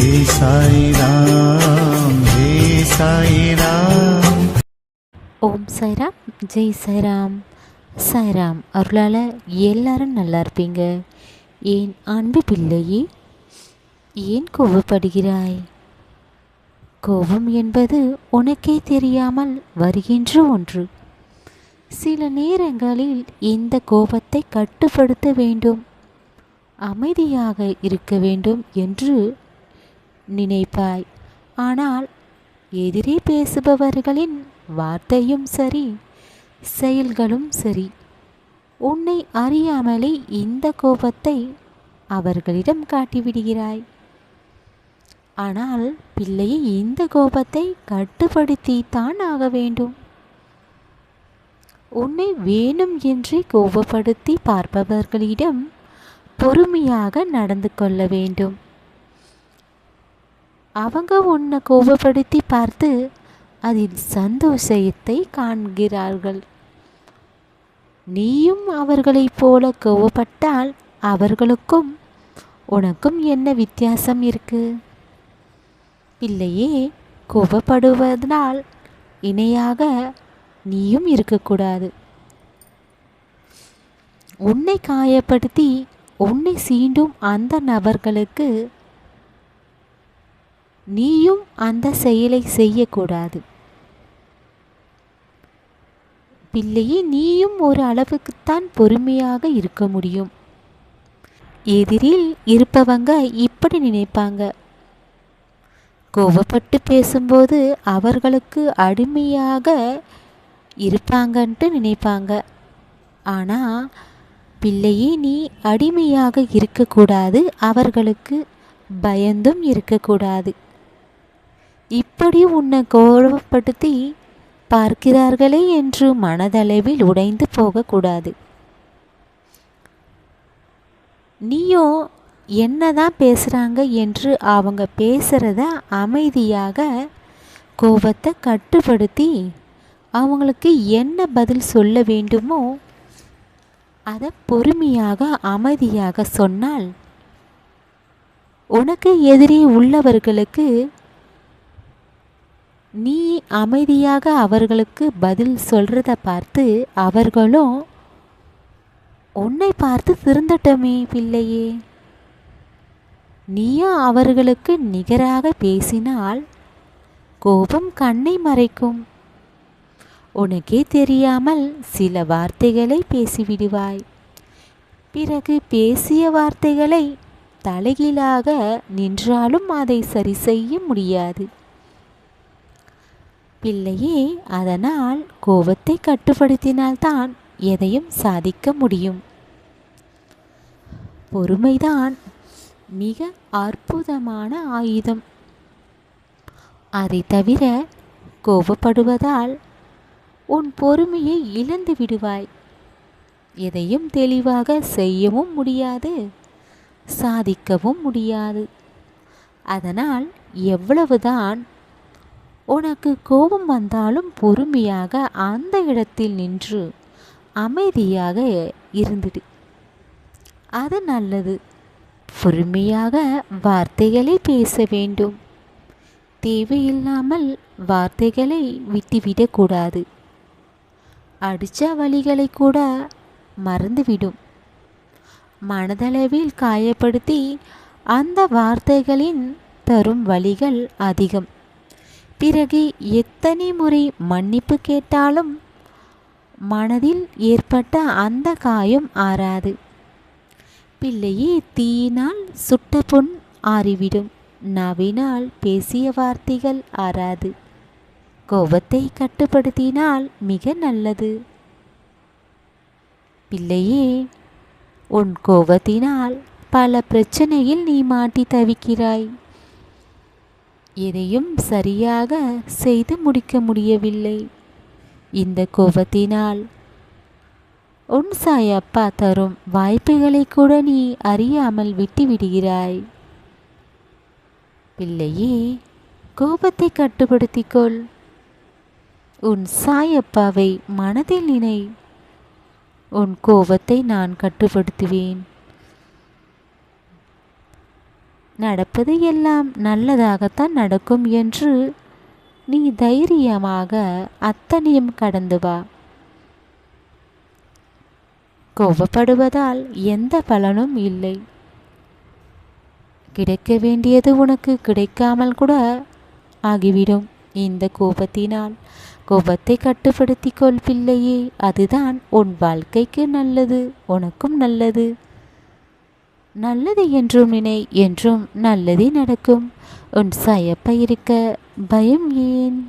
ஜெய் சாய்ராம் ஜெய் சாய்ராம். ஓம் சாய்ராம். ஜெய் சாய்ராம். சாய்ராம் அருளால் எல்லாரும் நல்லா இருப்பீங்க. ஏன் அன்பு பிள்ளையே, ஏன் கோபப்படுகிறாய்? கோபம் என்பது உனக்கே தெரியாமல் வருகின்ற ஒன்று. சில நேரங்களில் இந்த கோபத்தை கட்டுப்படுத்த வேண்டும், அமைதியாக இருக்க வேண்டும் என்று நினைப்பாய். ஆனால் எதிரே பேசுபவர்களின் வார்த்தையும் சரி, செயல்களும் சரி, உன்னை அறியாமலே இந்த கோபத்தை அவர்களிடம் காட்டிவிடுகிறாய். ஆனால் பிள்ளையை இந்த கோபத்தை கட்டுப்படுத்தித்தான் ஆக வேண்டும். உன்னை வேணும் என்றே கோபப்படுத்தி பார்ப்பவர்களிடம் பொறுமையாக நடந்து கொள்ள வேண்டும். அவங்க உன்னை கோபப்படுத்தி பார்த்து அதில் சந்தோஷத்தை காண்கிறார்கள். நீயும் அவர்களைப் போல கோபப்பட்டால் அவர்களுக்கும் உனக்கும் என்ன வித்தியாசம் இருக்கு? பிள்ளையே, கோபப்படுவதனால் இணையாக நீயும் இருக்கக்கூடாது. உன்னை காயப்படுத்தி உன்னை சீண்டும் அந்த நபர்களுக்கு நீயும் அந்த செயலை செய்யக்கூடாது. பிள்ளையே, நீயும் ஒரு அளவுக்குத்தான் பொறுமையாக இருக்க முடியும். எதிரில் இருப்பவங்க இப்படி நினைப்பாங்க, கோபப்பட்டு பேசும்போது அவர்களுக்கு அடிமையாக இருப்பாங்கன்ட்டு நினைப்பாங்க. ஆனால் பிள்ளையே, நீ அடிமையாக இருக்கக்கூடாது, அவர்களுக்கு பயந்தும் இருக்கக்கூடாது. இப்படி உன்னை கோபப்படுத்தி பார்க்கிறார்களே என்று மனதளவில் உடைந்து போகக்கூடாது. நீயோ என்னதான் பேசுகிறாங்க என்று அவங்க பேசுகிறத அமைதியாக கோபத்தை கட்டுப்படுத்தி அவங்களுக்கு என்ன பதில் சொல்ல வேண்டுமோ அதை பொறுமையாக அமைதியாக சொன்னால் உனக்கு எதிரே உள்ளவர்களுக்கு நீ அமைதியாக அவர்களுக்கு பதில் சொல்கிறத பார்த்து அவர்களும் உன்னை பார்த்து திருந்தட்டமே பிள்ளையே. நீயும் அவர்களுக்கு நிகராக பேசினால் கோபம் கண்ணை மறைக்கும். உனக்கே தெரியாமல் சில வார்த்தைகளை பேசிவிடுவாய். பிறகு பேசிய வார்த்தைகளை தலைகீழாக நின்றாலும் அதை சரி செய்ய முடியாது. பிள்ளையே, அதனால் கோபத்தை கட்டுப்படுத்தினால்தான் எதையும் சாதிக்க முடியும். பொறுமைதான் மிக அற்புதமான ஆயுதம். அதை தவிர கோபப்படுவதால் உன் பொறுமையை இழந்து விடுவாய். எதையும் தெளிவாக செய்யவும் முடியாது, சாதிக்கவும் முடியாது. அதனால் எவ்வளவுதான் உனக்கு கோபம் வந்தாலும் பொறுமையாக அந்த இடத்தில் நின்று அமைதியாக இருந்துடு. அது நல்லது. பொறுமையாக வார்த்தைகளை பேச வேண்டும். தேவையில்லாமல் வார்த்தைகளை விட்டுவிடக்கூடாது. அடித்த வலிகளை கூட மறந்துவிடும். மனதளவில் காயப்படுத்தி அந்த வார்த்தைகளின் தரும் வலிகள் அதிகம். பிறகு எத்தனை முறை மன்னிப்பு கேட்டாலும் மனதில் ஏற்பட்ட அந்த காயம் ஆறாது. பிள்ளையே, தீயினால் சுட்ட புண் ஆறிவிடும், நாவினால் பேசிய வார்த்தைகள் ஆறாது. கோபத்தை கட்டுப்படுத்தினால் மிக நல்லது. பிள்ளையே, உன் கோபத்தினால் பல பிரச்சனையில் நீ மாட்டி தவிக்கிறாய். எதையும் சரியாக செய்து முடிக்க முடியவில்லை. இந்த கோபத்தினால் உன் சாயப்பா தரும் வாய்ப்புகளை கூட நீ அறியாமல் விட்டு விடுகிறாய். பிள்ளையே, கோபத்தை கட்டுப்படுத்திக்கொள். உன் சாயப்பாவை மனதில் நினை. உன் கோபத்தை நான் கட்டுப்படுத்துவேன். நடப்பது எல்லாம் நல்லதாகத்தான் நடக்கும் என்று நீ தைரியமாக அத்தனையும் கடந்து வா. கோபப்படுவதால் எந்த பலனும் இல்லை. கிடைக்க வேண்டியது உனக்கு கிடைக்காமல் கூட ஆகிவிடும் இந்த கோபத்தினால். கோபத்தை கட்டுப்படுத்திக் கொள் பிள்ளையே, அதுதான் உன் வாழ்க்கைக்கு நல்லது, உனக்கும் நல்லது. நல்லது என்றும் நினை, என்றும் நல்லதே நடக்கும். உன் சாயப்பா இருக்க பயம் ஏன்?